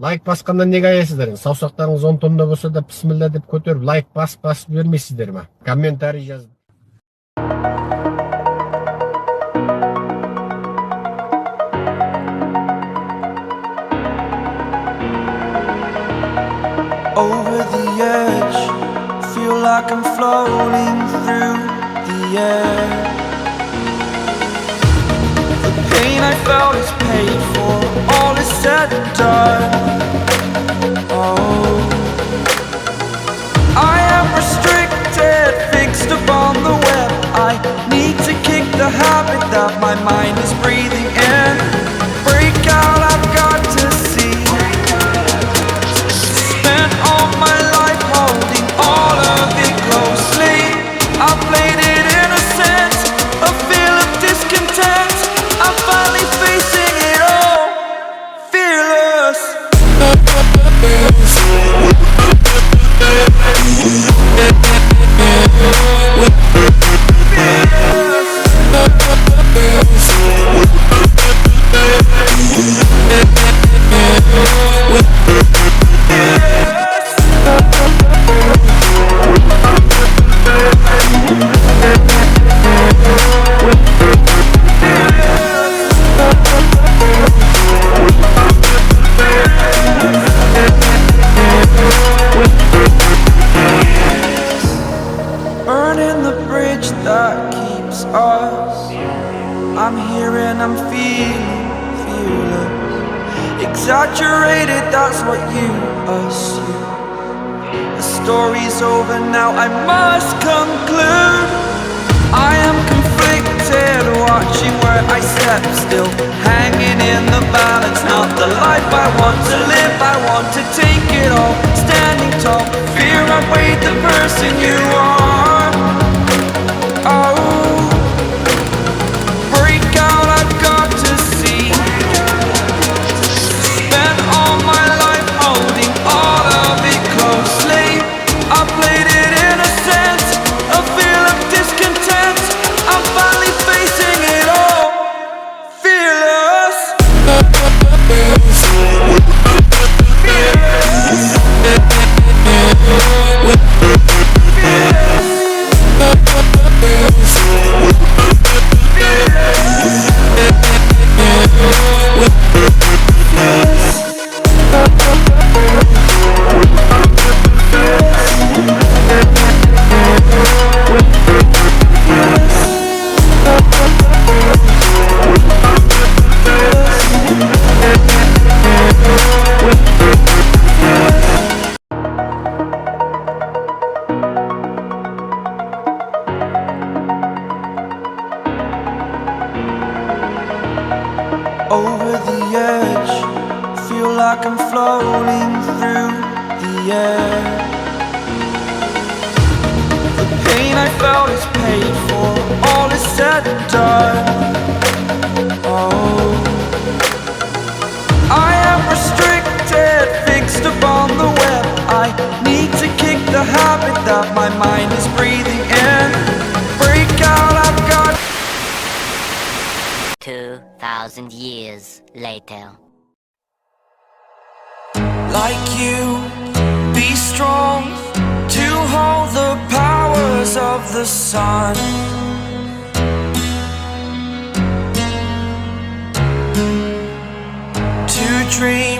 Лайк басқандан неге аясыздар? Саусақтарыңыз 10 тонна болса да бисмилла деп көтеріп лайк басып бермейсіздер ме? Комментарий жазып. Over the edge, feel like I'm floating through the air. The pain I felt is paid for, all is said and done. Oh, I am restricted, fixed upon the web. I need to kick the habit that my mind is breathing in. Break out, I've got to see. Spent all my life holding all of it closely. I played it innocent, a feel of discontent. I'm finally facing it all, fearless. Burning the bridge that keeps us. I'm here and I'm feeling fearless. Exaggerated, that's what you assume. The story's over now, I must conclude. I am conflicted, watching where I step still, hanging in the balance. Not the life I want to live, I want to take it all. Standing tall, fear I've weighed the person you are. Oh, break out, I've got to see. Spent all my life holding all of it closely. I played it innocent, a feel of discontent. I'm finally facing it all, fearless. Over the edge, feel like I'm floating through the air. The pain I felt is paid for, all is said and done. Oh, I am restricted, fixed upon the web. I need to kick the habit that my mind is breathing in. Break out, I've got 2,000 years later. Like you, be strong to hold the powers of the sun. To dream